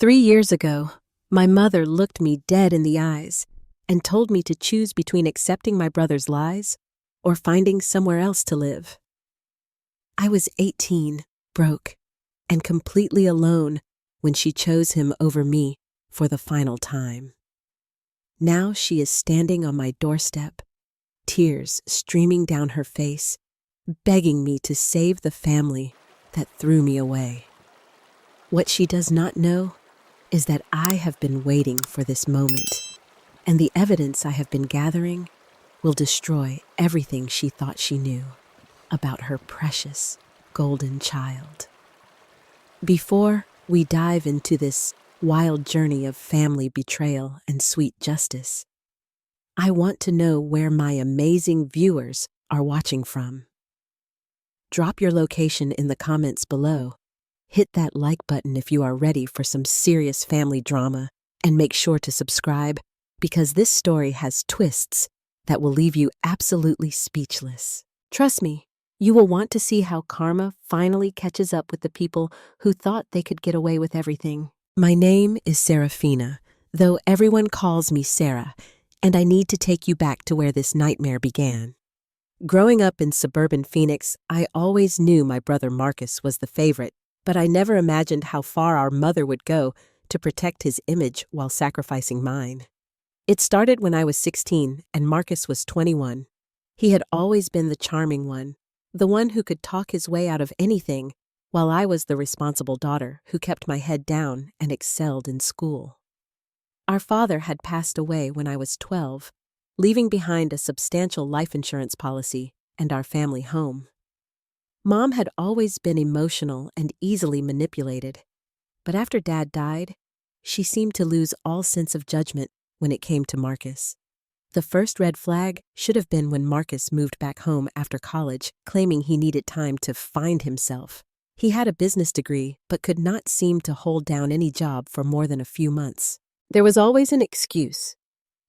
3 years ago, my mother looked me dead in the eyes and told me to choose between accepting my brother's lies or finding somewhere else to live. I was 18, broke, and completely alone when she chose him over me for the final time. Now she is standing on my doorstep, tears streaming down her face, begging me to save the family that threw me away. What she does not know is that I have been waiting for this moment, and the evidence I have been gathering will destroy everything she thought she knew about her precious golden child. Before we dive into this wild journey of family betrayal and sweet justice, I want to know where my amazing viewers are watching from. Drop your location in the comments below. Hit that like button if you are ready for some serious family drama, and make sure to subscribe because this story has twists that will leave you absolutely speechless. Trust me, you will want to see how karma finally catches up with the people who thought they could get away with everything. My name is Serafina, though everyone calls me Sarah, and I need to take you back to where this nightmare began. Growing up in suburban Phoenix, I always knew my brother Marcus was the favorite, but I never imagined how far our mother would go to protect his image while sacrificing mine. It started when I was 16 and Marcus was 21. He had always been the charming one, the one who could talk his way out of anything, while I was the responsible daughter who kept my head down and excelled in school. Our father had passed away when I was 12, leaving behind a substantial life insurance policy and our family home. Mom had always been emotional and easily manipulated, but after Dad died, she seemed to lose all sense of judgment when it came to Marcus. The first red flag should have been when Marcus moved back home after college, claiming he needed time to find himself. He had a business degree, but could not seem to hold down any job for more than a few months. There was always an excuse.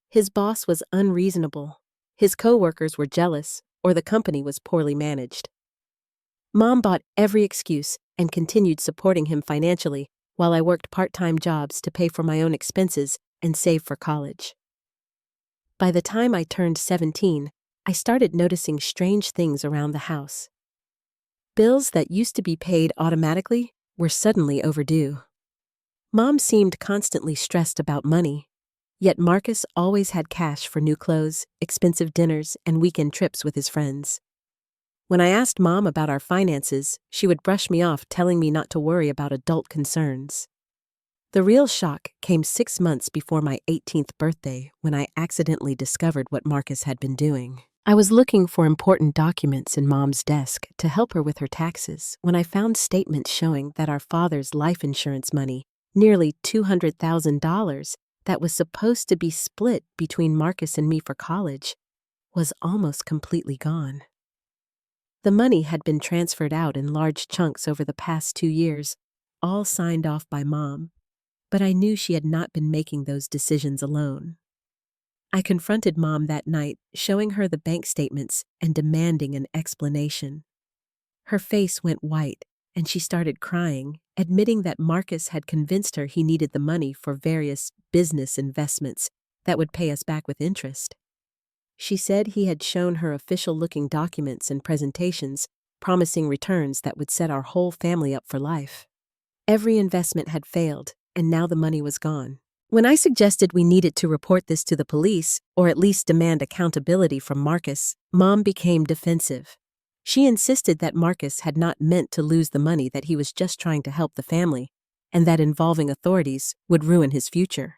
His boss was unreasonable, his coworkers were jealous, or the company was poorly managed. Mom bought every excuse and continued supporting him financially while I worked part-time jobs to pay for my own expenses and save for college. By the time I turned 17, I started noticing strange things around the house. Bills that used to be paid automatically were suddenly overdue. Mom seemed constantly stressed about money, yet Marcus always had cash for new clothes, expensive dinners, and weekend trips with his friends. When I asked Mom about our finances, she would brush me off, telling me not to worry about adult concerns. The real shock came 6 months before my 18th birthday when I accidentally discovered what Marcus had been doing. I was looking for important documents in Mom's desk to help her with her taxes when I found statements showing that our father's life insurance money, nearly $200,000, that was supposed to be split between Marcus and me for college, was almost completely gone. The money had been transferred out in large chunks over the past 2 years, all signed off by Mom, but I knew she had not been making those decisions alone. I confronted Mom that night, showing her the bank statements and demanding an explanation. Her face went white, and she started crying, admitting that Marcus had convinced her he needed the money for various business investments that would pay us back with interest. She said he had shown her official-looking documents and presentations, promising returns that would set our whole family up for life. Every investment had failed, and now the money was gone. When I suggested we needed to report this to the police, or at least demand accountability from Marcus, Mom became defensive. She insisted that Marcus had not meant to lose the money, that he was just trying to help the family, and that involving authorities would ruin his future.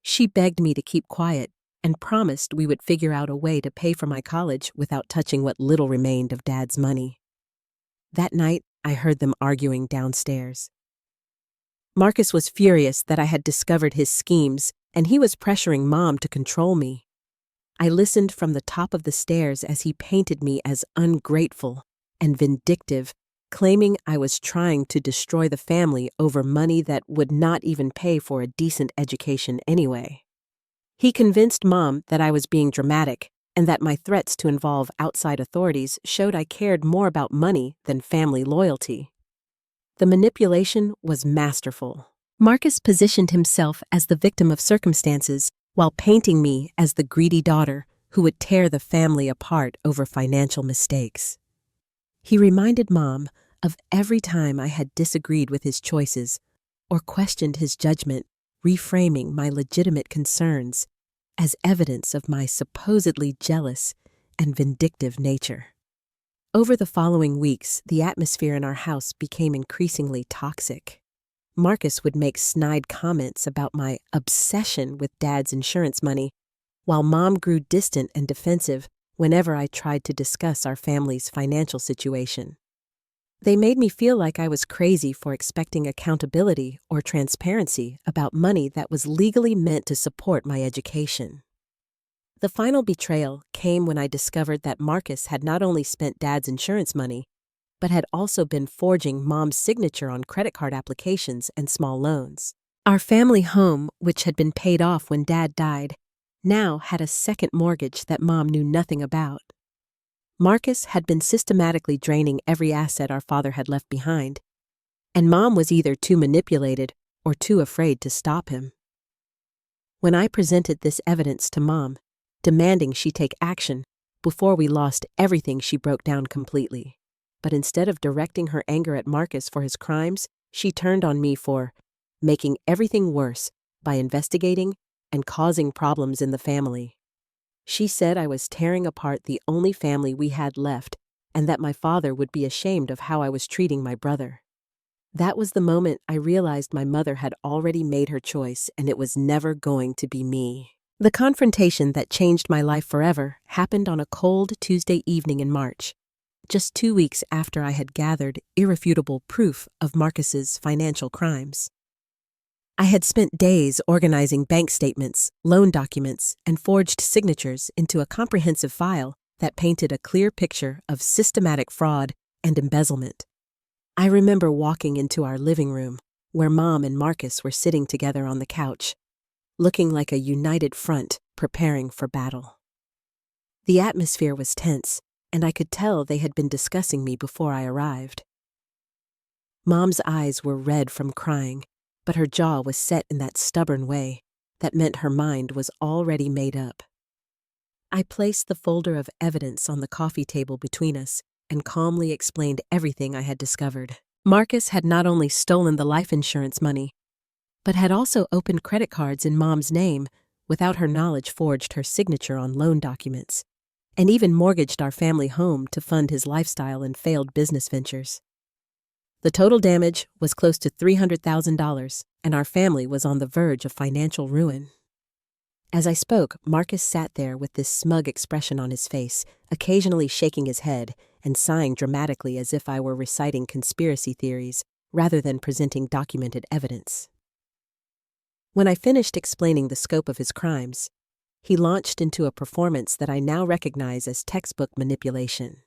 She begged me to keep quiet and promised we would figure out a way to pay for my college without touching what little remained of Dad's money. That night, I heard them arguing downstairs. Marcus was furious that I had discovered his schemes, and he was pressuring Mom to control me. I listened from the top of the stairs as he painted me as ungrateful and vindictive, claiming I was trying to destroy the family over money that would not even pay for a decent education anyway. He convinced Mom that I was being dramatic and that my threats to involve outside authorities showed I cared more about money than family loyalty. The manipulation was masterful. Marcus positioned himself as the victim of circumstances while painting me as the greedy daughter who would tear the family apart over financial mistakes. He reminded Mom of every time I had disagreed with his choices or questioned his judgment, reframing my legitimate concerns as evidence of my supposedly jealous and vindictive nature. Over the following weeks, the atmosphere in our house became increasingly toxic. Marcus would make snide comments about my obsession with Dad's insurance money, while Mom grew distant and defensive whenever I tried to discuss our family's financial situation. They made me feel like I was crazy for expecting accountability or transparency about money that was legally meant to support my education. The final betrayal came when I discovered that Marcus had not only spent Dad's insurance money, but had also been forging Mom's signature on credit card applications and small loans. Our family home, which had been paid off when Dad died, now had a second mortgage that Mom knew nothing about. Marcus had been systematically draining every asset our father had left behind, and Mom was either too manipulated or too afraid to stop him. When I presented this evidence to Mom, demanding she take action, before we lost everything, she broke down completely. But instead of directing her anger at Marcus for his crimes, she turned on me for making everything worse by investigating and causing problems in the family. She said I was tearing apart the only family we had left and that my father would be ashamed of how I was treating my brother. That was the moment I realized my mother had already made her choice and it was never going to be me. The confrontation that changed my life forever happened on a cold Tuesday evening in March, just 2 weeks after I had gathered irrefutable proof of Marcus's financial crimes. I had spent days organizing bank statements, loan documents, and forged signatures into a comprehensive file that painted a clear picture of systematic fraud and embezzlement. I remember walking into our living room, where Mom and Marcus were sitting together on the couch, looking like a united front preparing for battle. The atmosphere was tense, and I could tell they had been discussing me before I arrived. Mom's eyes were red from crying, but her jaw was set in that stubborn way that meant her mind was already made up. I placed the folder of evidence on the coffee table between us and calmly explained everything I had discovered. Marcus had not only stolen the life insurance money, but had also opened credit cards in Mom's name without her knowledge, forged her signature on loan documents, and even mortgaged our family home to fund his lifestyle and failed business ventures. The total damage was close to $300,000, and our family was on the verge of financial ruin. As I spoke, Marcus sat there with this smug expression on his face, occasionally shaking his head and sighing dramatically as if I were reciting conspiracy theories rather than presenting documented evidence. When I finished explaining the scope of his crimes, he launched into a performance that I now recognize as textbook manipulation.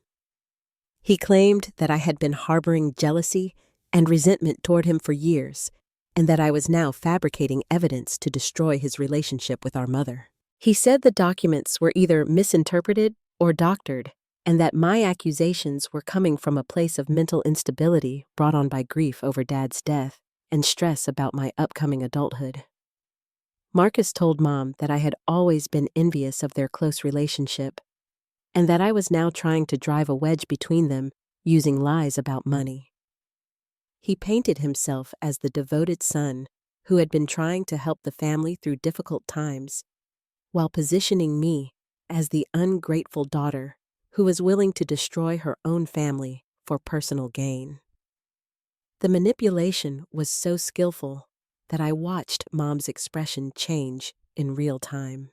He claimed that I had been harboring jealousy and resentment toward him for years, and that I was now fabricating evidence to destroy his relationship with our mother. He said the documents were either misinterpreted or doctored, and that my accusations were coming from a place of mental instability brought on by grief over Dad's death and stress about my upcoming adulthood. Marcus told Mom that I had always been envious of their close relationship, and that I was now trying to drive a wedge between them using lies about money. He painted himself as the devoted son who had been trying to help the family through difficult times, while positioning me as the ungrateful daughter who was willing to destroy her own family for personal gain. The manipulation was so skillful that I watched Mom's expression change in real time.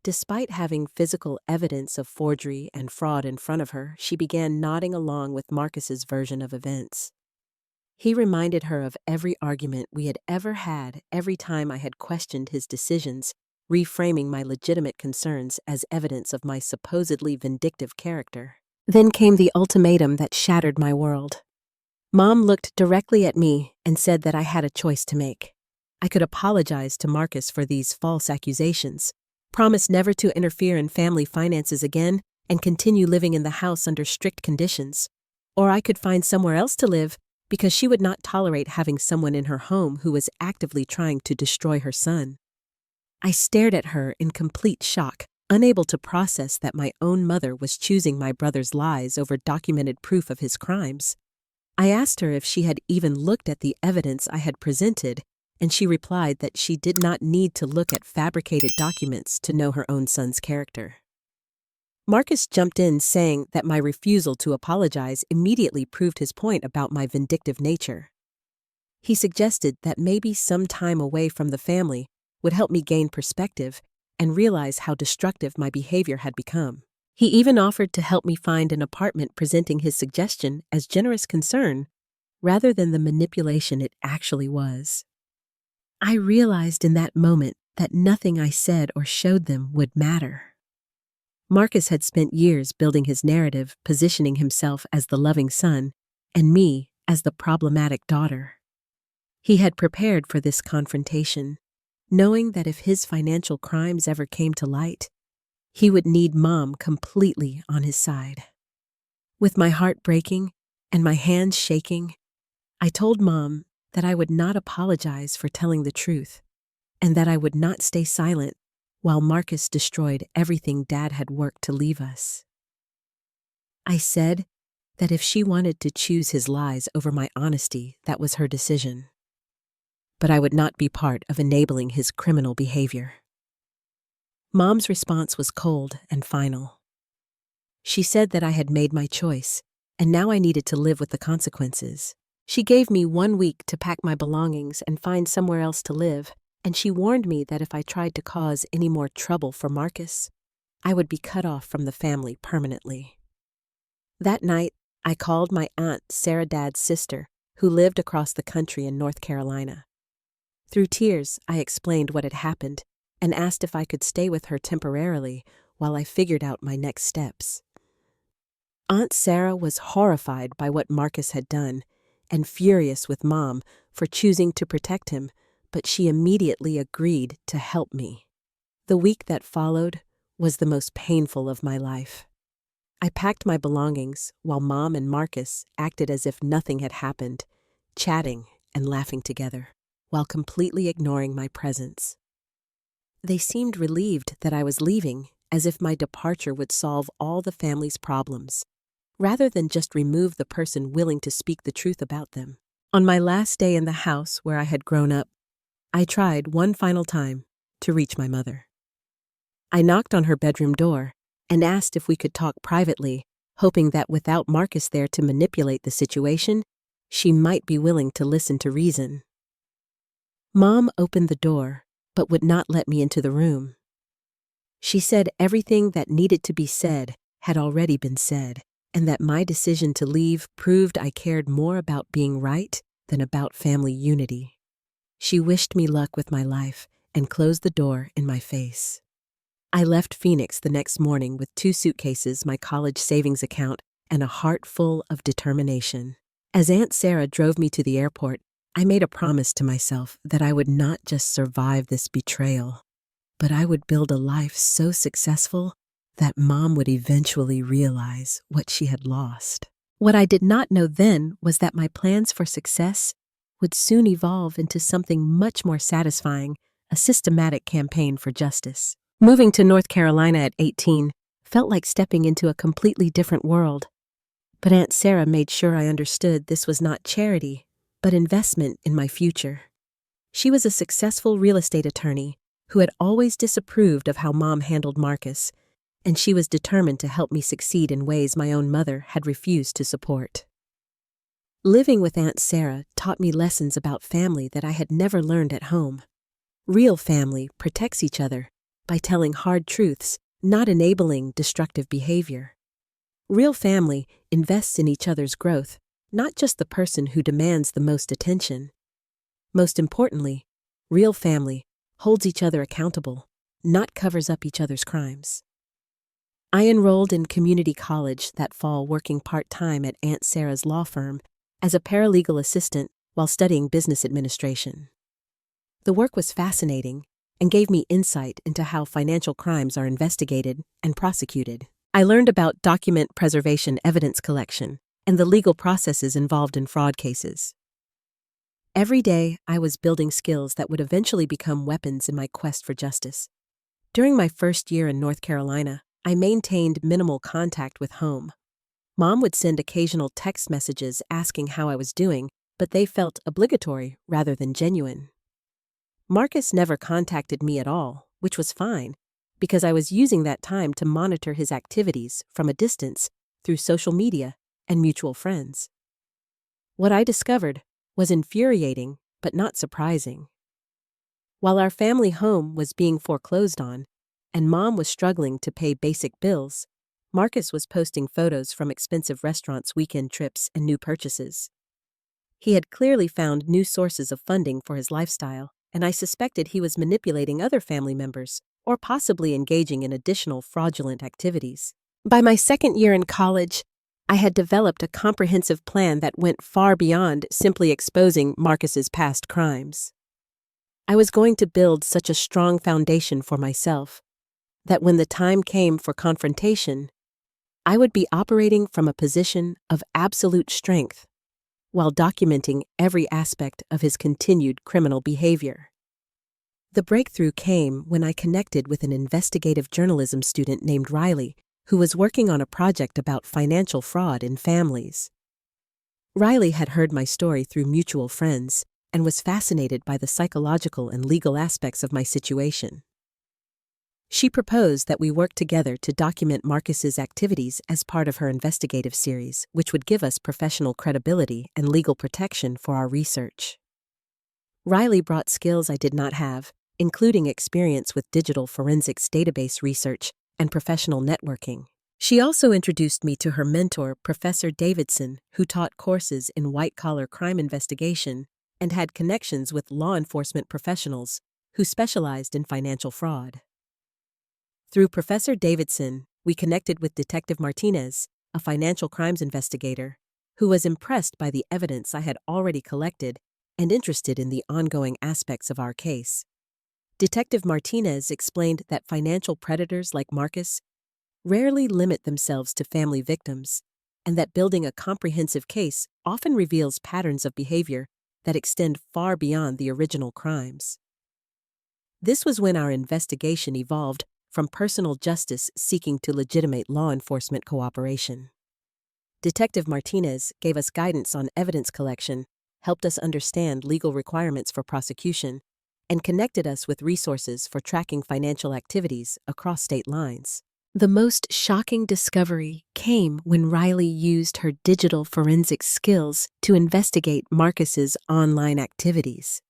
Despite having physical evidence of forgery and fraud in front of her, she began nodding along with Marcus's version of events. He reminded her of every argument we had ever had every time I had questioned his decisions, reframing my legitimate concerns as evidence of my supposedly vindictive character. Then came the ultimatum that shattered my world. Mom looked directly at me and said that I had a choice to make. I could apologize to Marcus for these false accusations, promise never to interfere in family finances again, and continue living in the house under strict conditions. Or I could find somewhere else to live, because she would not tolerate having someone in her home who was actively trying to destroy her son. I stared at her in complete shock, unable to process that my own mother was choosing my brother's lies over documented proof of his crimes. I asked her if she had even looked at the evidence I had presented, and she replied that she did not need to look at fabricated documents to know her own son's character. Marcus jumped in, saying that my refusal to apologize immediately proved his point about my vindictive nature. He suggested that maybe some time away from the family would help me gain perspective and realize how destructive my behavior had become. He even offered to help me find an apartment, presenting his suggestion as generous concern rather than the manipulation it actually was. I realized in that moment that nothing I said or showed them would matter. Marcus had spent years building his narrative, positioning himself as the loving son and me as the problematic daughter. He had prepared for this confrontation, knowing that if his financial crimes ever came to light, he would need Mom completely on his side. With my heart breaking and my hands shaking, I told Mom that I would not apologize for telling the truth and that I would not stay silent while Marcus destroyed everything Dad had worked to leave us. I said that if she wanted to choose his lies over my honesty, that was her decision. But I would not be part of enabling his criminal behavior. Mom's response was cold and final. She said that I had made my choice, and now I needed to live with the consequences. She gave me 1 week to pack my belongings and find somewhere else to live, and she warned me that if I tried to cause any more trouble for Marcus, I would be cut off from the family permanently. That night, I called my Aunt Sarah, Dad's sister, who lived across the country in North Carolina. Through tears, I explained what had happened and asked if I could stay with her temporarily while I figured out my next steps. Aunt Sarah was horrified by what Marcus had done and furious with Mom for choosing to protect him, but she immediately agreed to help me. The week that followed was the most painful of my life. I packed my belongings while Mom and Marcus acted as if nothing had happened, chatting and laughing together, while completely ignoring my presence. They seemed relieved that I was leaving, as if my departure would solve all the family's problems, rather than just remove the person willing to speak the truth about them. On my last day in the house where I had grown up, I tried one final time to reach my mother. I knocked on her bedroom door and asked if we could talk privately, hoping that without Marcus there to manipulate the situation, she might be willing to listen to reason. Mom opened the door, but would not let me into the room. She said everything that needed to be said had already been said, and that my decision to leave proved I cared more about being right than about family unity. She wished me luck with my life and closed the door in my face. I left Phoenix the next morning with 2 suitcases, my college savings account, and a heart full of determination. As Aunt Sarah drove me to the airport, I made a promise to myself that I would not just survive this betrayal, but I would build a life so successful that Mom would eventually realize what she had lost. What I did not know then was that my plans for success would soon evolve into something much more satisfying, a systematic campaign for justice. Moving to North Carolina at 18 felt like stepping into a completely different world. But Aunt Sarah made sure I understood this was not charity, but investment in my future. She was a successful real estate attorney who had always disapproved of how Mom handled Marcus, and she was determined to help me succeed in ways my own mother had refused to support. Living with Aunt Sarah taught me lessons about family that I had never learned at home. Real family protects each other by telling hard truths, not enabling destructive behavior. Real family invests in each other's growth, not just the person who demands the most attention. Most importantly, real family holds each other accountable, not covers up each other's crimes. I enrolled in community college that fall, working part-time at Aunt Sarah's law firm as a paralegal assistant while studying business administration. The work was fascinating and gave me insight into how financial crimes are investigated and prosecuted. I learned about document preservation, evidence collection, and the legal processes involved in fraud cases. Every day, I was building skills that would eventually become weapons in my quest for justice. During my first year in North Carolina, I maintained minimal contact with home. Mom would send occasional text messages asking how I was doing, but they felt obligatory rather than genuine. Marcus never contacted me at all, which was fine, because I was using that time to monitor his activities from a distance through social media and mutual friends. What I discovered was infuriating but not surprising. While our family home was being foreclosed on, and Mom was struggling to pay basic bills, Marcus was posting photos from expensive restaurants, weekend trips, and new purchases. He had clearly found new sources of funding for his lifestyle, and I suspected he was manipulating other family members or possibly engaging in additional fraudulent activities. By my second year in college, I had developed a comprehensive plan that went far beyond simply exposing Marcus's past crimes. I was going to build such a strong foundation for myself that when the time came for confrontation, I would be operating from a position of absolute strength while documenting every aspect of his continued criminal behavior. The breakthrough came when I connected with an investigative journalism student named Riley, who was working on a project about financial fraud in families. Riley had heard my story through mutual friends and was fascinated by the psychological and legal aspects of my situation. She proposed that we work together to document Marcus's activities as part of her investigative series, which would give us professional credibility and legal protection for our research. Riley brought skills I did not have, including experience with digital forensics database research and professional networking. She also introduced me to her mentor, Professor Davidson, who taught courses in white-collar crime investigation and had connections with law enforcement professionals who specialized in financial fraud. Through Professor Davidson, we connected with Detective Martinez, a financial crimes investigator, who was impressed by the evidence I had already collected and interested in the ongoing aspects of our case. Detective Martinez explained that financial predators like Marcus rarely limit themselves to family victims, and that building a comprehensive case often reveals patterns of behavior that extend far beyond the original crimes. This was when our investigation evolved from personal justice seeking to legitimate law enforcement cooperation. Detective Martinez gave us guidance on evidence collection, helped us understand legal requirements for prosecution, and connected us with resources for tracking financial activities across state lines. The most shocking discovery came when Riley used her digital forensics skills to investigate Marcus's online activities.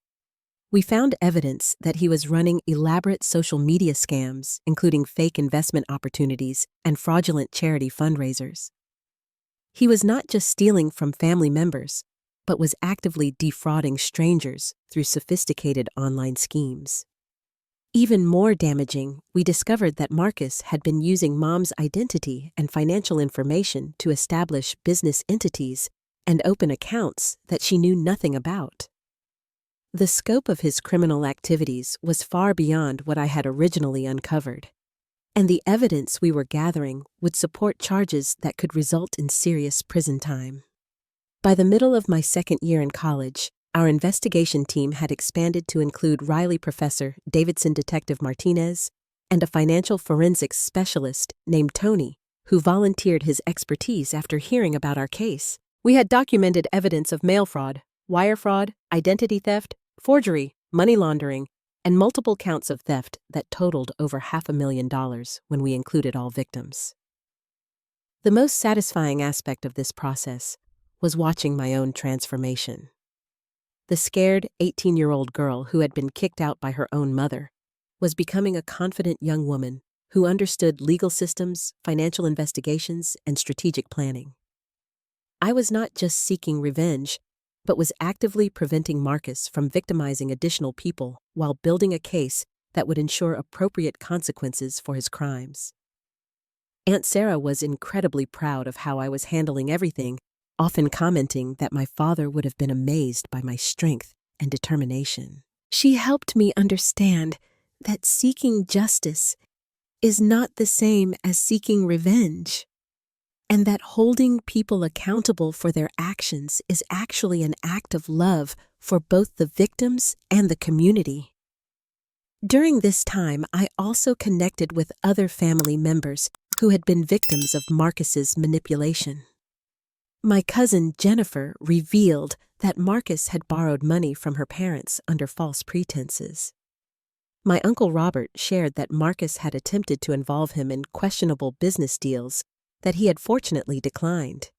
We found evidence that he was running elaborate social media scams, including fake investment opportunities and fraudulent charity fundraisers. He was not just stealing from family members, but was actively defrauding strangers through sophisticated online schemes. Even more damaging, we discovered that Marcus had been using Mom's identity and financial information to establish business entities and open accounts that she knew nothing about. The scope of his criminal activities was far beyond what I had originally uncovered, and the evidence we were gathering would support charges that could result in serious prison time. By the middle of my second year in college, our investigation team had expanded to include Riley Professor Davidson Detective Martinez and a financial forensics specialist named Tony, who volunteered his expertise after hearing about our case. We had documented evidence of mail fraud, wire fraud, identity theft, forgery, money laundering, and multiple counts of theft that totaled over $500,000 when we included all victims. The most satisfying aspect of this process was watching my own transformation. The scared 18-year-old girl who had been kicked out by her own mother was becoming a confident young woman who understood legal systems, financial investigations, and strategic planning. I was not just seeking revenge, but was actively preventing Marcus from victimizing additional people while building a case that would ensure appropriate consequences for his crimes. Aunt Sarah was incredibly proud of how I was handling everything, often commenting that my father would have been amazed by my strength and determination. She helped me understand that seeking justice is not the same as seeking revenge. and that holding people accountable for their actions is actually an act of love for both the victims and the community. During this time, I also connected with other family members who had been victims of Marcus's manipulation. My cousin Jennifer revealed that Marcus had borrowed money from her parents under false pretenses. My uncle Robert shared that Marcus had attempted to involve him in questionable business deals that he had fortunately declined.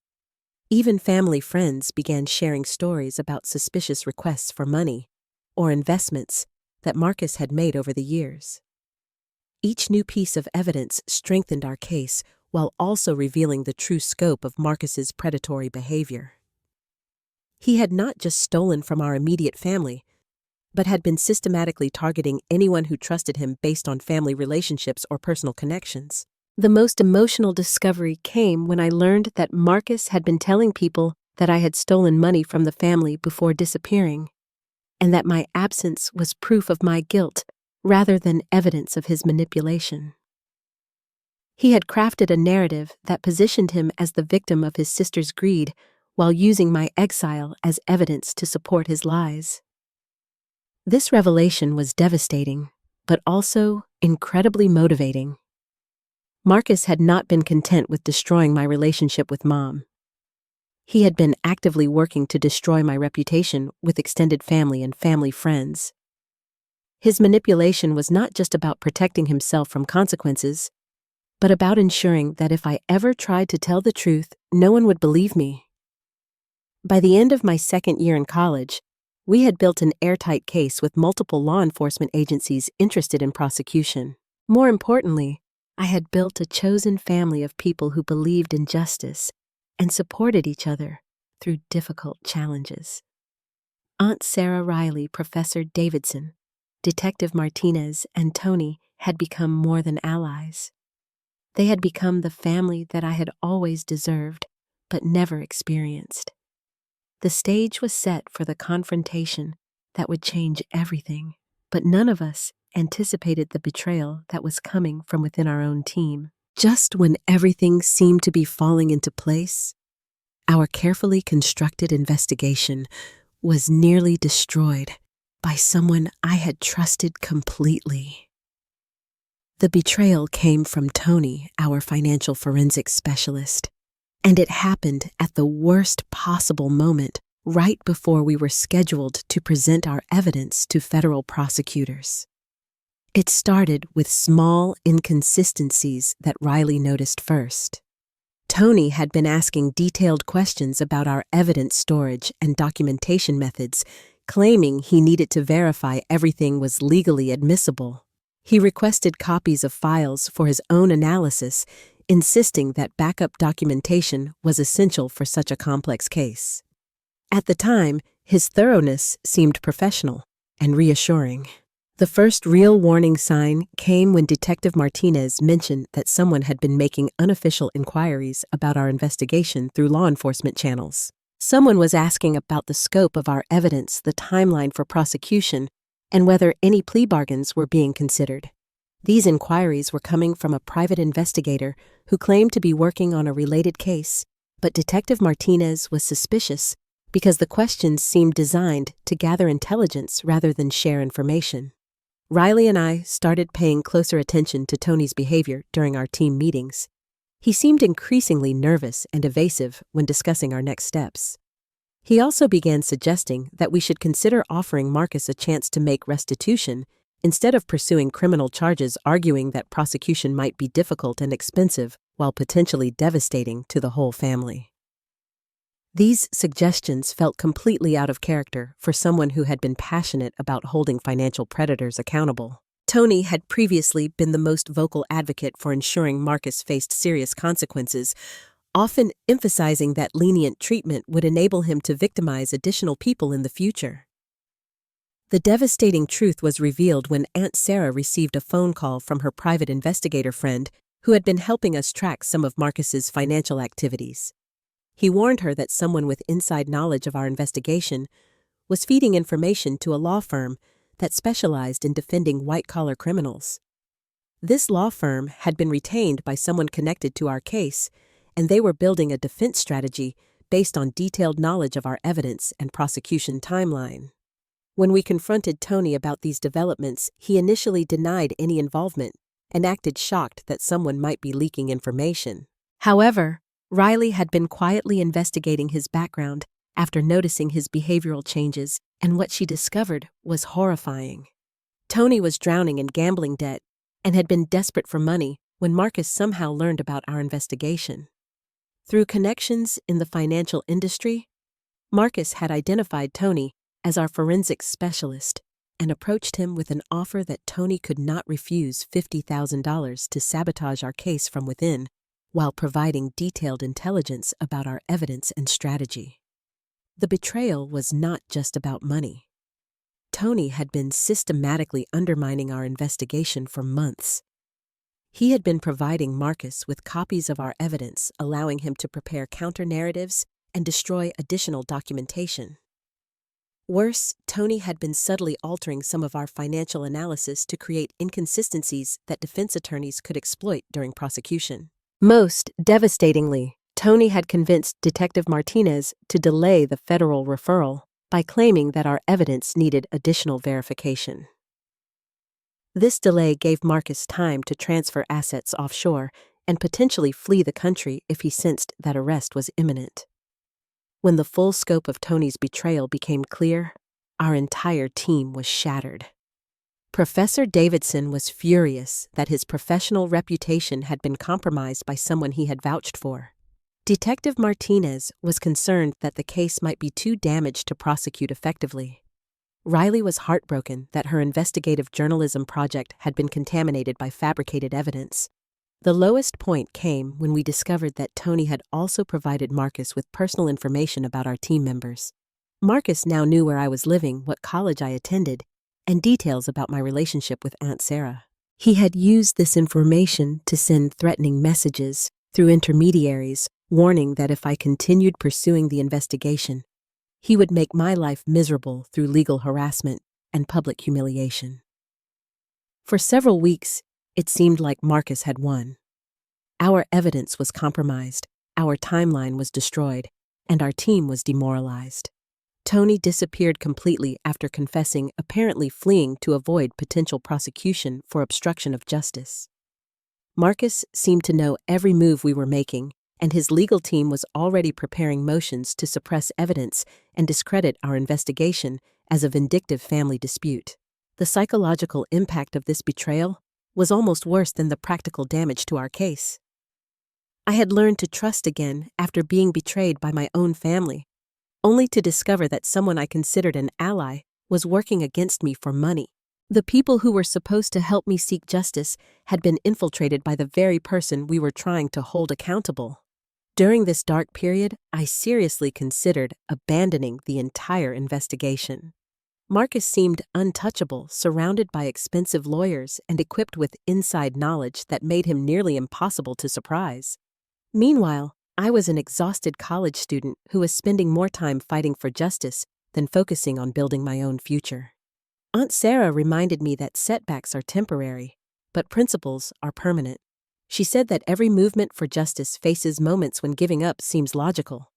Even family friends began sharing stories about suspicious requests for money or investments that Marcus had made over the years. Each new piece of evidence strengthened our case while also revealing the true scope of Marcus's predatory behavior. He had not just stolen from our immediate family, but had been systematically targeting anyone who trusted him based on family relationships or personal connections. The most emotional discovery came when I learned that Marcus had been telling people that I had stolen money from the family before disappearing, and that my absence was proof of my guilt rather than evidence of his manipulation. He had crafted a narrative that positioned him as the victim of his sister's greed while using my exile as evidence to support his lies. This revelation was devastating, but also incredibly motivating. Marcus had not been content with destroying my relationship with Mom. He had been actively working to destroy my reputation with extended family and family friends. His manipulation was not just about protecting himself from consequences, but about ensuring that if I ever tried to tell the truth, no one would believe me. By the end of my second year in college, we had built an airtight case with multiple law enforcement agencies interested in prosecution. More importantly, I had built a chosen family of people who believed in justice and supported each other through difficult challenges. Aunt Sarah Riley, Professor Davidson, Detective Martinez, and Tony had become more than allies. They had become the family that I had always deserved, but never experienced. The stage was set for the confrontation that would change everything, but none of us anticipated the betrayal that was coming from within our own team. Just when everything seemed to be falling into place, our carefully constructed investigation was nearly destroyed by someone I had trusted completely. The betrayal came from Tony, our financial forensics specialist, and it happened at the worst possible moment, right before we were scheduled to present our evidence to federal prosecutors. It started with small inconsistencies that Riley noticed first. Tony had been asking detailed questions about our evidence storage and documentation methods, claiming he needed to verify everything was legally admissible. He requested copies of files for his own analysis, insisting that backup documentation was essential for such a complex case. At the time, his thoroughness seemed professional and reassuring. The first real warning sign came when Detective Martinez mentioned that someone had been making unofficial inquiries about our investigation through law enforcement channels. Someone was asking about the scope of our evidence, the timeline for prosecution, and whether any plea bargains were being considered. These inquiries were coming from a private investigator who claimed to be working on a related case, but Detective Martinez was suspicious because the questions seemed designed to gather intelligence rather than share information. Riley and I started paying closer attention to Tony's behavior during our team meetings. He seemed increasingly nervous and evasive when discussing our next steps. He also began suggesting that we should consider offering Marcus a chance to make restitution instead of pursuing criminal charges, arguing that prosecution might be difficult and expensive while potentially devastating to the whole family. These suggestions felt completely out of character for someone who had been passionate about holding financial predators accountable. Tony had previously been the most vocal advocate for ensuring Marcus faced serious consequences, often emphasizing that lenient treatment would enable him to victimize additional people in the future. The devastating truth was revealed when Aunt Sarah received a phone call from her private investigator friend who had been helping us track some of Marcus's financial activities. He warned her that someone with inside knowledge of our investigation was feeding information to a law firm that specialized in defending white-collar criminals. This law firm had been retained by someone connected to our case, and they were building a defense strategy based on detailed knowledge of our evidence and prosecution timeline. When we confronted Tony about these developments, he initially denied any involvement and acted shocked that someone might be leaking information. However, Riley had been quietly investigating his background after noticing his behavioral changes, and what she discovered was horrifying. Tony was drowning in gambling debt and had been desperate for money when Marcus somehow learned about our investigation. Through connections in the financial industry, Marcus had identified Tony as our forensics specialist and approached him with an offer that Tony could not refuse: $50,000 to sabotage our case from within, while providing detailed intelligence about our evidence and strategy. The betrayal was not just about money. Tony had been systematically undermining our investigation for months. He had been providing Marcus with copies of our evidence, allowing him to prepare counter-narratives and destroy additional documentation. Worse, Tony had been subtly altering some of our financial analysis to create inconsistencies that defense attorneys could exploit during prosecution. Most devastatingly, Tony had convinced Detective Martinez to delay the federal referral by claiming that our evidence needed additional verification. This delay gave Marcus time to transfer assets offshore and potentially flee the country if he sensed that arrest was imminent. When the full scope of Tony's betrayal became clear, our entire team was shattered. Professor Davidson was furious that his professional reputation had been compromised by someone he had vouched for. Detective Martinez was concerned that the case might be too damaged to prosecute effectively. Riley was heartbroken that her investigative journalism project had been contaminated by fabricated evidence. The lowest point came when we discovered that Tony had also provided Marcus with personal information about our team members. Marcus now knew where I was living, what college I attended, and details about my relationship with Aunt Sarah. He had used this information to send threatening messages through intermediaries, warning that if I continued pursuing the investigation, he would make my life miserable through legal harassment and public humiliation. For several weeks, it seemed like Marcus had won. Our evidence was compromised, our timeline was destroyed, and our team was demoralized. Tony disappeared completely after confessing, apparently fleeing to avoid potential prosecution for obstruction of justice. Marcus seemed to know every move we were making, and his legal team was already preparing motions to suppress evidence and discredit our investigation as a vindictive family dispute. The psychological impact of this betrayal was almost worse than the practical damage to our case. I had learned to trust again after being betrayed by my own family, only to discover that someone I considered an ally was working against me for money. The people who were supposed to help me seek justice had been infiltrated by the very person we were trying to hold accountable. During this dark period, I seriously considered abandoning the entire investigation. Marcus seemed untouchable, surrounded by expensive lawyers and equipped with inside knowledge that made him nearly impossible to surprise. Meanwhile, I was an exhausted college student who was spending more time fighting for justice than focusing on building my own future. Aunt Sarah reminded me that setbacks are temporary, but principles are permanent. She said that every movement for justice faces moments when giving up seems logical,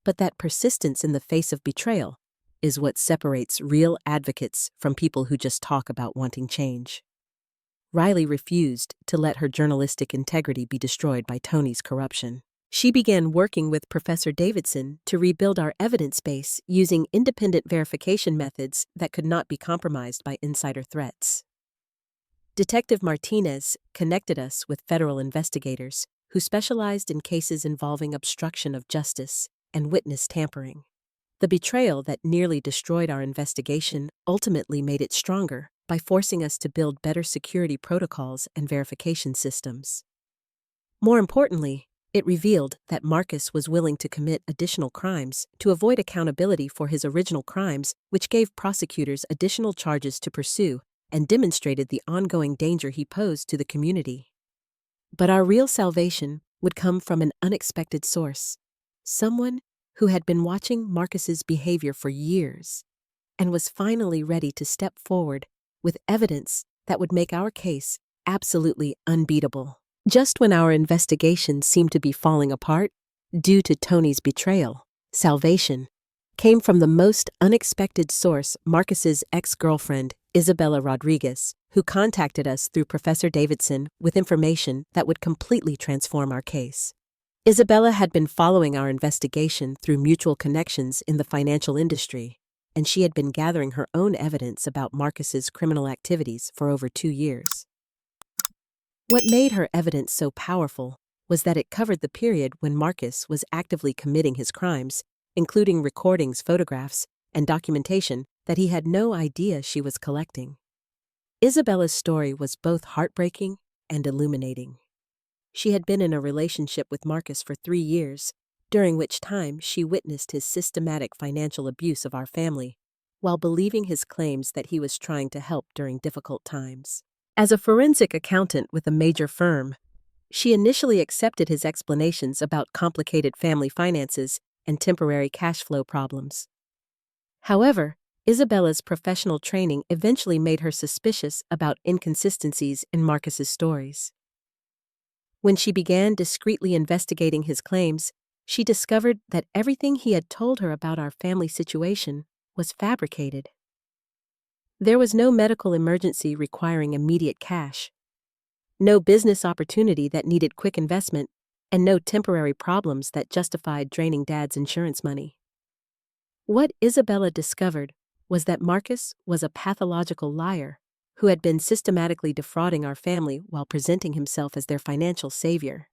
but that persistence in the face of betrayal is what separates real advocates from people who just talk about wanting change. Riley refused to let her journalistic integrity be destroyed by Tony's corruption. She began working with Professor Davidson to rebuild our evidence base using independent verification methods that could not be compromised by insider threats. Detective Martinez connected us with federal investigators who specialized in cases involving obstruction of justice and witness tampering. The betrayal that nearly destroyed our investigation ultimately made it stronger by forcing us to build better security protocols and verification systems. More importantly, it revealed that Marcus was willing to commit additional crimes to avoid accountability for his original crimes, which gave prosecutors additional charges to pursue and demonstrated the ongoing danger he posed to the community. But our real salvation would come from an unexpected source, someone who had been watching Marcus's behavior for years and was finally ready to step forward with evidence that would make our case absolutely unbeatable. Just when our investigation seemed to be falling apart, due to Tony's betrayal, salvation came from the most unexpected source, Marcus's ex-girlfriend, Isabella Rodriguez, who contacted us through Professor Davidson with information that would completely transform our case. Isabella had been following our investigation through mutual connections in the financial industry, and she had been gathering her own evidence about Marcus's criminal activities for over 2 years. What made her evidence so powerful was that it covered the period when Marcus was actively committing his crimes, including recordings, photographs, and documentation that he had no idea she was collecting. Isabella's story was both heartbreaking and illuminating. She had been in a relationship with Marcus for 3 years, during which time she witnessed his systematic financial abuse of our family, while believing his claims that he was trying to help during difficult times. As a forensic accountant with a major firm, she initially accepted his explanations about complicated family finances and temporary cash flow problems. However, Isabella's professional training eventually made her suspicious about inconsistencies in Marcus's stories. When she began discreetly investigating his claims, she discovered that everything he had told her about our family situation was fabricated. There was no medical emergency requiring immediate cash, no business opportunity that needed quick investment, and no temporary problems that justified draining Dad's insurance money. What Isabella discovered was that Marcus was a pathological liar who had been systematically defrauding our family while presenting himself as their financial savior.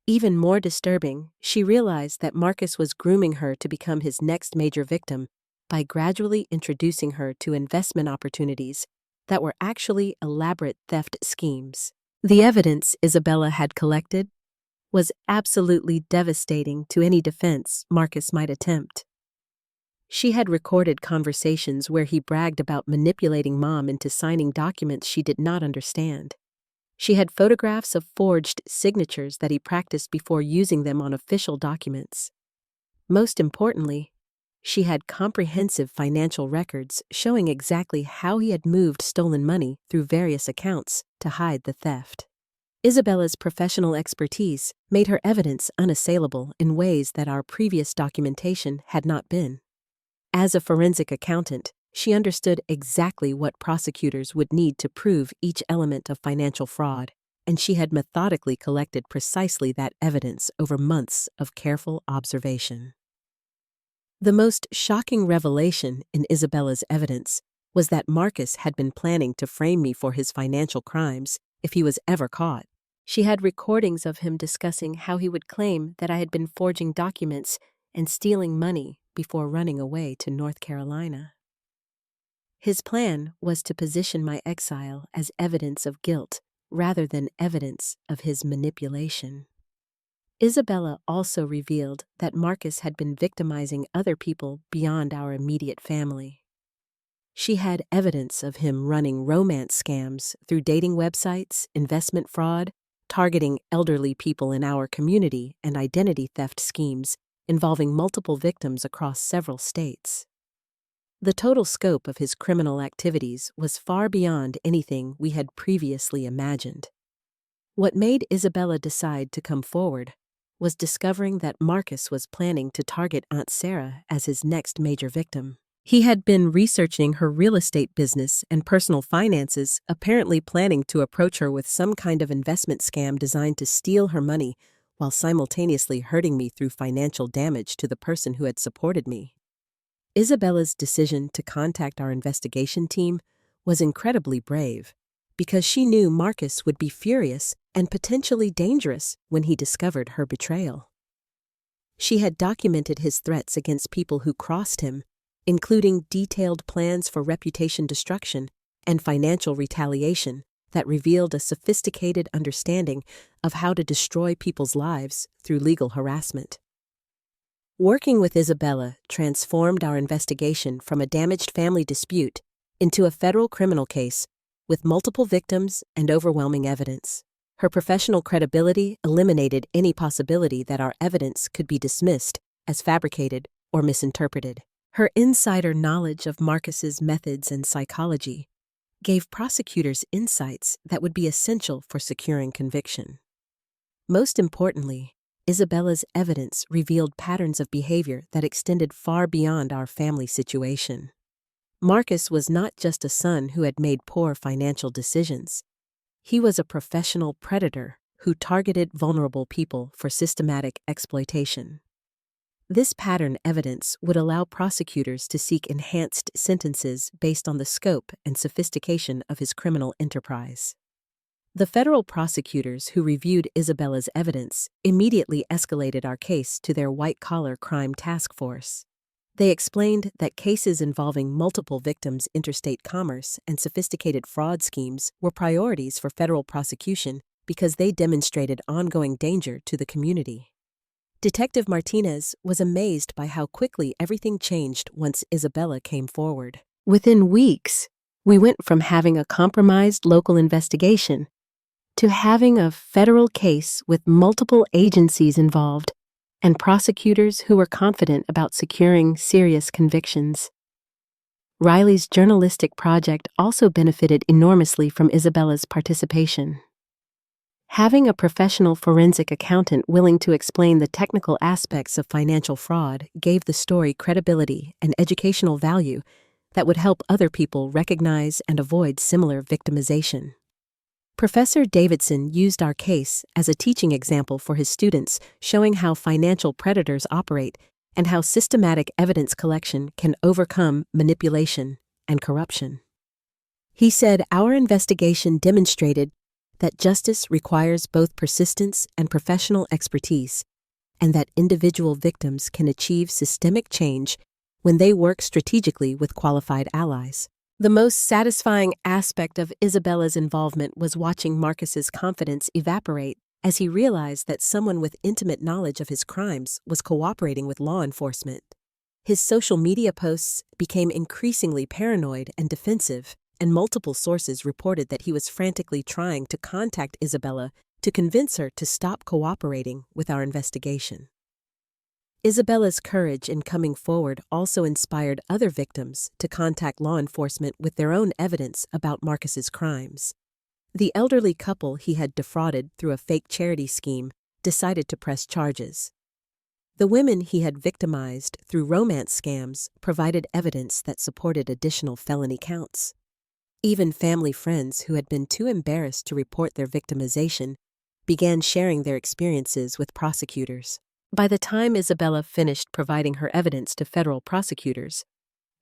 Even more disturbing, she realized that Marcus was grooming her to become his next major victim by gradually introducing her to investment opportunities that were actually elaborate theft schemes. The evidence Isabella had collected was absolutely devastating to any defense Marcus might attempt. She had recorded conversations where he bragged about manipulating Mom into signing documents she did not understand. She had photographs of forged signatures that he practiced before using them on official documents. Most importantly, she had comprehensive financial records showing exactly how he had moved stolen money through various accounts to hide the theft. Isabella's professional expertise made her evidence unassailable in ways that our previous documentation had not been. As a forensic accountant, she understood exactly what prosecutors would need to prove each element of financial fraud, and she had methodically collected precisely that evidence over months of careful observation. The most shocking revelation in Isabella's evidence was that Marcus had been planning to frame me for his financial crimes if he was ever caught. She had recordings of him discussing how he would claim that I had been forging documents and stealing money before running away to North Carolina. His plan was to position my exile as evidence of guilt rather than evidence of his manipulation. Isabella also revealed that Marcus had been victimizing other people beyond our immediate family. She had evidence of him running romance scams through dating websites, investment fraud, targeting elderly people in our community, and identity theft schemes involving multiple victims across several states. The total scope of his criminal activities was far beyond anything we had previously imagined. What made Isabella decide to come forward was discovering that Marcus was planning to target Aunt Sarah as his next major victim. He had been researching her real estate business and personal finances, apparently planning to approach her with some kind of investment scam designed to steal her money while simultaneously hurting me through financial damage to the person who had supported me. Isabella's decision to contact our investigation team was incredibly brave because she knew Marcus would be furious and potentially dangerous when he discovered her betrayal. She had documented his threats against people who crossed him, including detailed plans for reputation destruction and financial retaliation that revealed a sophisticated understanding of how to destroy people's lives through legal harassment. Working with Isabella transformed our investigation from a damaged family dispute into a federal criminal case with multiple victims and overwhelming evidence. Her professional credibility eliminated any possibility that our evidence could be dismissed as fabricated or misinterpreted. Her insider knowledge of Marcus's methods and psychology gave prosecutors insights that would be essential for securing conviction. Most importantly, Isabella's evidence revealed patterns of behavior that extended far beyond our family situation. Marcus was not just a son who had made poor financial decisions. He was a professional predator who targeted vulnerable people for systematic exploitation. This pattern evidence would allow prosecutors to seek enhanced sentences based on the scope and sophistication of his criminal enterprise. The federal prosecutors who reviewed Isabella's evidence immediately escalated our case to their white-collar crime task force. They explained that cases involving multiple victims, interstate commerce, and sophisticated fraud schemes were priorities for federal prosecution because they demonstrated ongoing danger to the community. Detective Martinez was amazed by how quickly everything changed once Isabella came forward. Within weeks, we went from having a compromised local investigation to having a federal case with multiple agencies involved and prosecutors who were confident about securing serious convictions. Riley's journalistic project also benefited enormously from Isabella's participation. Having a professional forensic accountant willing to explain the technical aspects of financial fraud gave the story credibility and educational value that would help other people recognize and avoid similar victimization. Professor Davidson used our case as a teaching example for his students, showing how financial predators operate and how systematic evidence collection can overcome manipulation and corruption. He said, "Our investigation demonstrated that justice requires both persistence and professional expertise, and that individual victims can achieve systemic change when they work strategically with qualified allies." The most satisfying aspect of Isabella's involvement was watching Marcus's confidence evaporate as he realized that someone with intimate knowledge of his crimes was cooperating with law enforcement. His social media posts became increasingly paranoid and defensive, and multiple sources reported that he was frantically trying to contact Isabella to convince her to stop cooperating with our investigation. Isabella's courage in coming forward also inspired other victims to contact law enforcement with their own evidence about Marcus's crimes. The elderly couple he had defrauded through a fake charity scheme decided to press charges. The women he had victimized through romance scams provided evidence that supported additional felony counts. Even family friends who had been too embarrassed to report their victimization began sharing their experiences with prosecutors. By the time Isabella finished providing her evidence to federal prosecutors,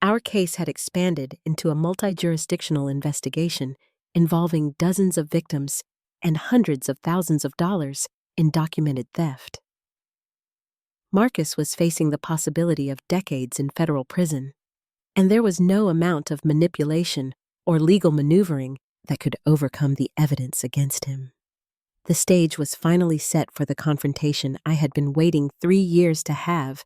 our case had expanded into a multi-jurisdictional investigation involving dozens of victims and hundreds of thousands of dollars in documented theft. Marcus was facing the possibility of decades in federal prison, and there was no amount of manipulation or legal maneuvering that could overcome the evidence against him. The stage was finally set for the confrontation I had been waiting 3 years to have,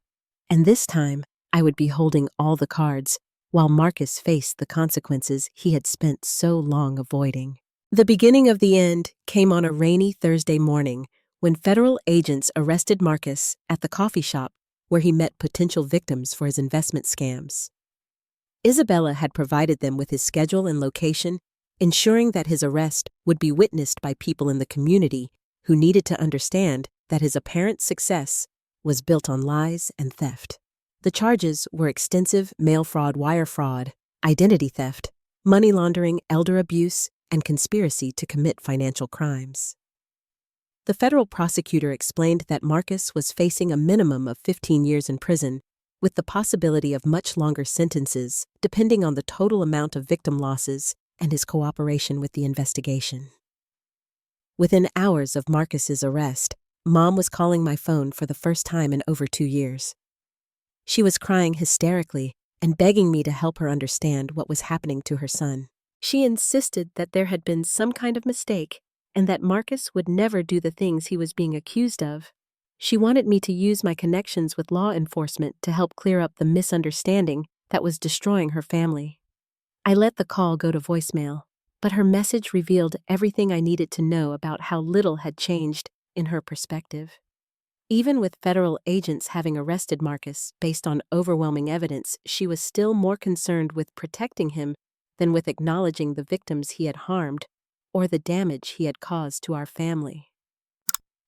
and this time I would be holding all the cards while Marcus faced the consequences he had spent so long avoiding. The beginning of the end came on a rainy Thursday morning when federal agents arrested Marcus at the coffee shop where he met potential victims for his investment scams. Isabella had provided them with his schedule and location, ensuring that his arrest would be witnessed by people in the community who needed to understand that his apparent success was built on lies and theft. The charges were extensive mail fraud, wire fraud, identity theft, money laundering, elder abuse, and conspiracy to commit financial crimes. The federal prosecutor explained that Marcus was facing a minimum of 15 years in prison, with the possibility of much longer sentences depending on the total amount of victim losses and his cooperation with the investigation. Within hours of Marcus's arrest, Mom was calling my phone for the first time in over 2 years. She was crying hysterically and begging me to help her understand what was happening to her son. She insisted that there had been some kind of mistake and that Marcus would never do the things he was being accused of. She wanted me to use my connections with law enforcement to help clear up the misunderstanding that was destroying her family. I let the call go to voicemail, but her message revealed everything I needed to know about how little had changed in her perspective. Even with federal agents having arrested Marcus based on overwhelming evidence, she was still more concerned with protecting him than with acknowledging the victims he had harmed or the damage he had caused to our family.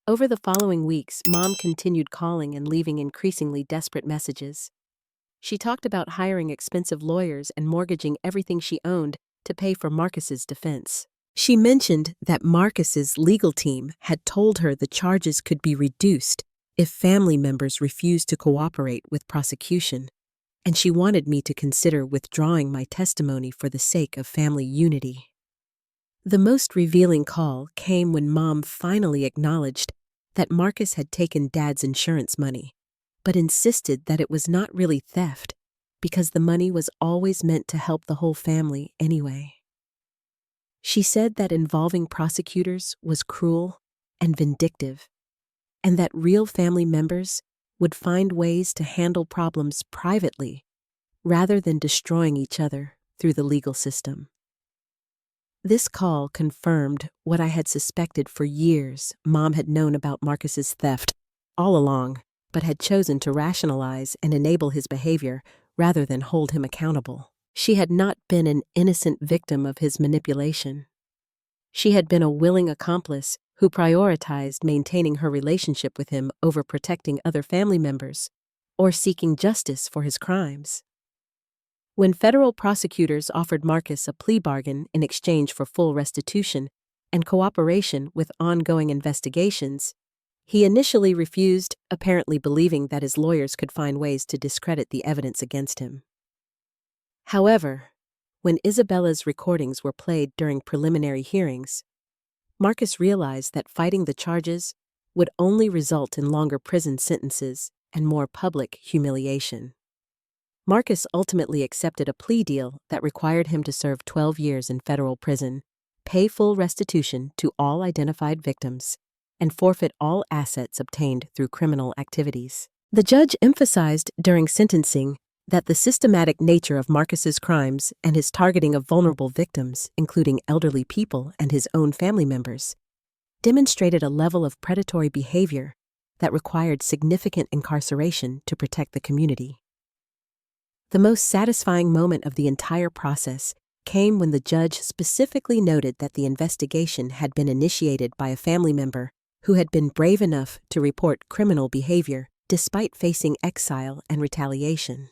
Over the following weeks, Mom continued calling and leaving increasingly desperate messages. She talked about hiring expensive lawyers and mortgaging everything she owned to pay for Marcus's defense. She mentioned that Marcus's legal team had told her the charges could be reduced if family members refused to cooperate with prosecution, and she wanted me to consider withdrawing my testimony for the sake of family unity. The most revealing call came when Mom finally acknowledged that Marcus had taken Dad's insurance money, but insisted that it was not really theft because the money was always meant to help the whole family anyway. She said that involving prosecutors was cruel and vindictive, and that real family members would find ways to handle problems privately rather than destroying each other through the legal system. This call confirmed what I had suspected for years. Mom had known about Marcus's theft all along, but had chosen to rationalize and enable his behavior rather than hold him accountable. She had not been an innocent victim of his manipulation. She had been a willing accomplice who prioritized maintaining her relationship with him over protecting other family members or seeking justice for his crimes. When federal prosecutors offered Marcus a plea bargain in exchange for full restitution and cooperation with ongoing investigations, he initially refused, apparently believing that his lawyers could find ways to discredit the evidence against him. However, when Isabella's recordings were played during preliminary hearings, Marcus realized that fighting the charges would only result in longer prison sentences and more public humiliation. Marcus ultimately accepted a plea deal that required him to serve 12 years in federal prison, pay full restitution to all identified victims, and forfeit all assets obtained through criminal activities. The judge emphasized during sentencing that the systematic nature of Marcus's crimes and his targeting of vulnerable victims, including elderly people and his own family members, demonstrated a level of predatory behavior that required significant incarceration to protect the community. The most satisfying moment of the entire process came when the judge specifically noted that the investigation had been initiated by a family member who had been brave enough to report criminal behavior despite facing exile and retaliation.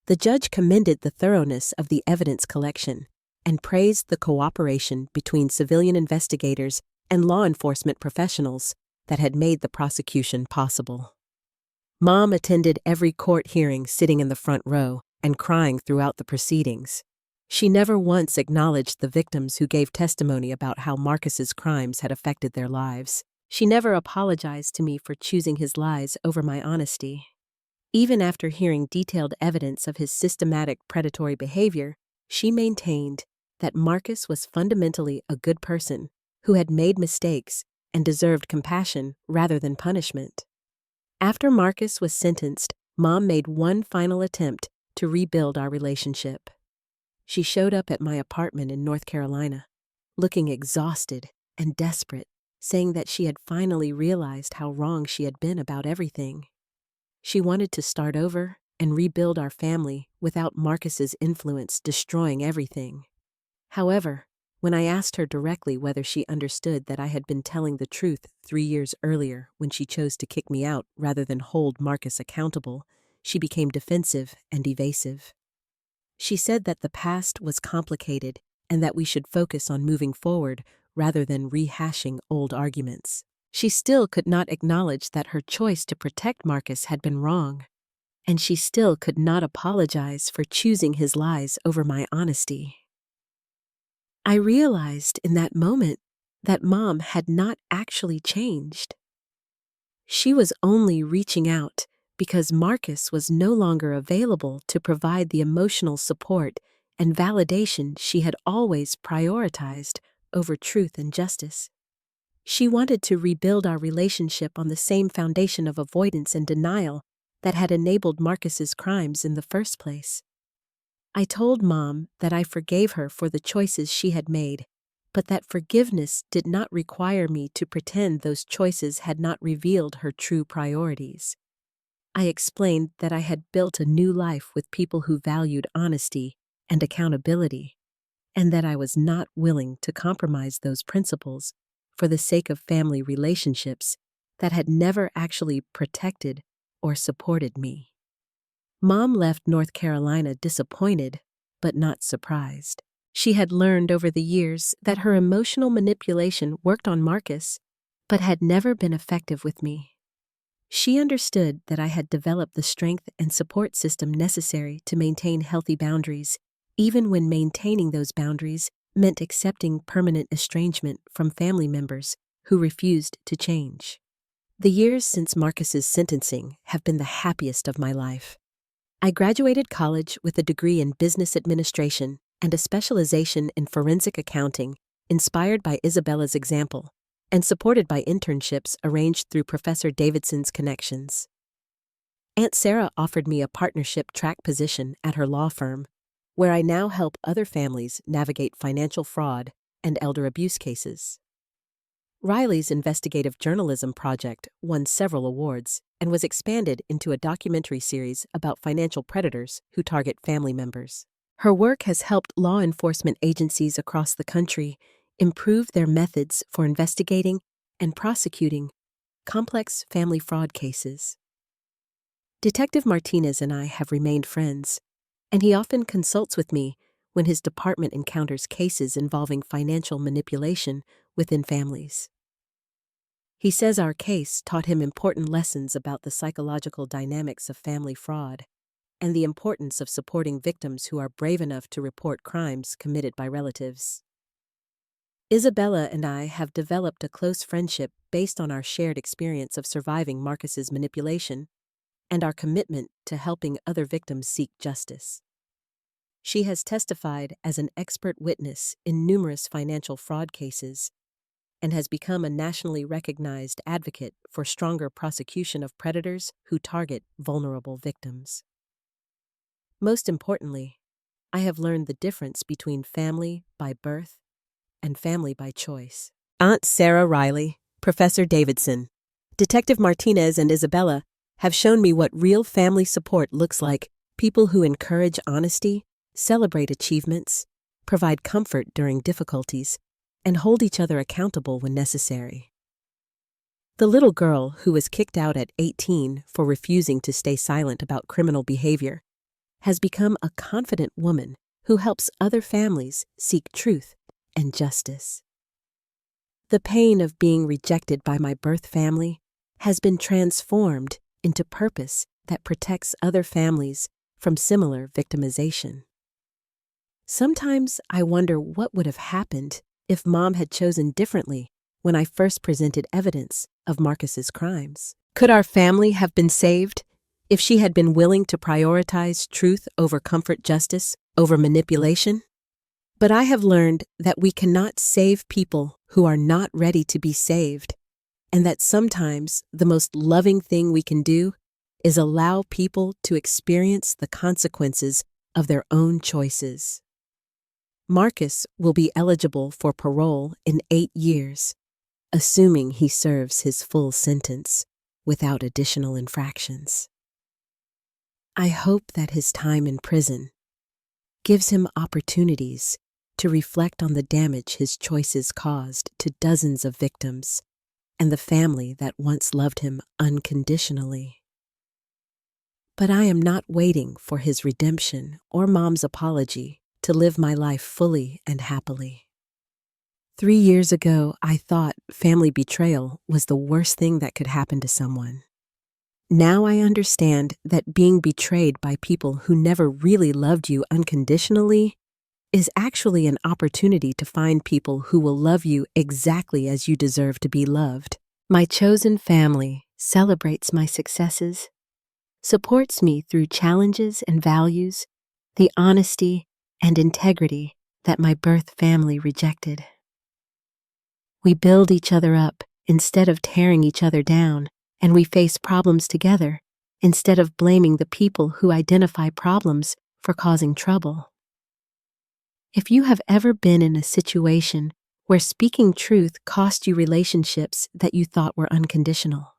The judge commended the thoroughness of the evidence collection and praised the cooperation between civilian investigators and law enforcement professionals that had made the prosecution possible. Mom attended every court hearing sitting in the front row and crying throughout the proceedings. She never once acknowledged the victims who gave testimony about how Marcus's crimes had affected their lives. She never apologized to me for choosing his lies over my honesty. Even after hearing detailed evidence of his systematic predatory behavior, she maintained that Marcus was fundamentally a good person who had made mistakes and deserved compassion rather than punishment. After Marcus was sentenced, Mom made one final attempt to rebuild our relationship. She showed up at my apartment in North Carolina, looking exhausted and desperate, saying that she had finally realized how wrong she had been about everything. She wanted to start over and rebuild our family without Marcus's influence destroying everything. However, when I asked her directly whether she understood that I had been telling the truth 3 years earlier when she chose to kick me out rather than hold Marcus accountable, she became defensive and evasive. She said that the past was complicated and that we should focus on moving forward rather than rehashing old arguments. She still could not acknowledge that her choice to protect Marcus had been wrong, and she still could not apologize for choosing his lies over my honesty. I realized in that moment that Mom had not actually changed. She was only reaching out because Marcus was no longer available to provide the emotional support and validation she had always prioritized over truth and justice. She wanted to rebuild our relationship on the same foundation of avoidance and denial that had enabled Marcus's crimes in the first place. I told Mom that I forgave her for the choices she had made, but that forgiveness did not require me to pretend those choices had not revealed her true priorities. I explained that I had built a new life with people who valued honesty and accountability, and that I was not willing to compromise those principles for the sake of family relationships that had never actually protected or supported me. Mom left North Carolina disappointed, but not surprised. She had learned over the years that her emotional manipulation worked on Marcus, but had never been effective with me. She understood that I had developed the strength and support system necessary to maintain healthy boundaries, even when maintaining those boundaries meant accepting permanent estrangement from family members who refused to change. The years since Marcus's sentencing have been the happiest of my life. I graduated college with a degree in business administration and a specialization in forensic accounting, inspired by Isabella's example, and supported by internships arranged through Professor Davidson's connections. Aunt Sarah offered me a partnership track position at her law firm, where I now help other families navigate financial fraud and elder abuse cases. Riley's investigative journalism project won several awards and was expanded into a documentary series about financial predators who target family members. Her work has helped law enforcement agencies across the country improve their methods for investigating and prosecuting complex family fraud cases. Detective Martinez and I have remained friends, and he often consults with me when his department encounters cases involving financial manipulation within families. He says our case taught him important lessons about the psychological dynamics of family fraud and the importance of supporting victims who are brave enough to report crimes committed by relatives. Isabella and I have developed a close friendship based on our shared experience of surviving Marcus's manipulation and our commitment to helping other victims seek justice. She has testified as an expert witness in numerous financial fraud cases and has become a nationally recognized advocate for stronger prosecution of predators who target vulnerable victims. Most importantly, I have learned the difference between family by birth and family by choice. Aunt Sarah Riley, Professor Davidson, Detective Martinez, and Isabella have shown me what real family support looks like: people who encourage honesty, celebrate achievements, provide comfort during difficulties, and hold each other accountable when necessary. The little girl who was kicked out at 18 for refusing to stay silent about criminal behavior has become a confident woman who helps other families seek truth and justice. The pain of being rejected by my birth family has been transformed into purpose that protects other families from similar victimization. Sometimes I wonder what would have happened if Mom had chosen differently when I first presented evidence of Marcus's crimes. Could our family have been saved if she had been willing to prioritize truth over comfort, justice over manipulation? But I have learned that we cannot save people who are not ready to be saved, and that sometimes the most loving thing we can do is allow people to experience the consequences of their own choices. Marcus will be eligible for parole in 8 years, assuming he serves his full sentence without additional infractions. I hope that his time in prison gives him opportunities to reflect on the damage his choices caused to dozens of victims and the family that once loved him unconditionally. But I am not waiting for his redemption or Mom's apology to live my life fully and happily. 3 years ago, I thought family betrayal was the worst thing that could happen to someone. Now I understand that being betrayed by people who never really loved you unconditionally is actually an opportunity to find people who will love you exactly as you deserve to be loved. My chosen family celebrates my successes, supports me through challenges and values the honesty and integrity that my birth family rejected. We build each other up instead of tearing each other down, and we face problems together instead of blaming the people who identify problems for causing trouble. If you have ever been in a situation where speaking truth cost you relationships that you thought were unconditional,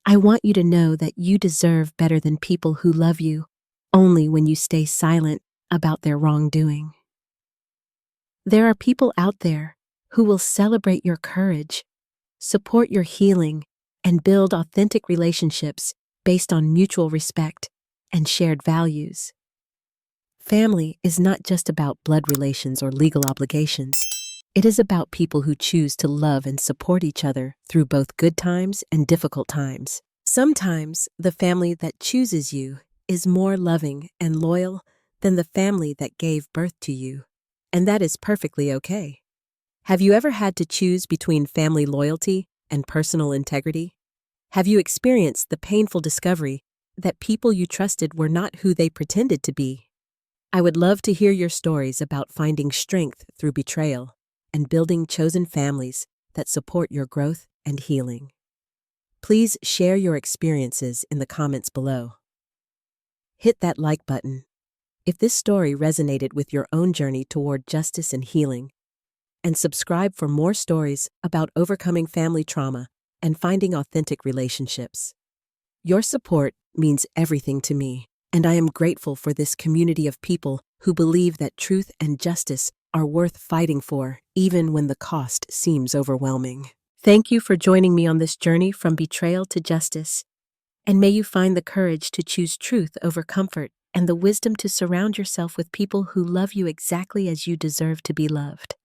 I want you to know that you deserve better than people who love you only when you stay silent about their wrongdoing. There are people out there who will celebrate your courage, support your healing, and build authentic relationships based on mutual respect and shared values. Family is not just about blood relations or legal obligations. It is about people who choose to love and support each other through both good times and difficult times. Sometimes the family that chooses you is more loving and loyal than the family that gave birth to you, and that is perfectly okay. Have you ever had to choose between family loyalty and personal integrity? Have you experienced the painful discovery that people you trusted were not who they pretended to be? I would love to hear your stories about finding strength through betrayal and building chosen families that support your growth and healing. Please share your experiences in the comments below. Hit that like button if this story resonated with your own journey toward justice and healing, and subscribe for more stories about overcoming family trauma and finding authentic relationships. Your support means everything to me, and I am grateful for this community of people who believe that truth and justice are worth fighting for, even when the cost seems overwhelming. Thank you for joining me on this journey from betrayal to justice, and may you find the courage to choose truth over comfort and the wisdom to surround yourself with people who love you exactly as you deserve to be loved.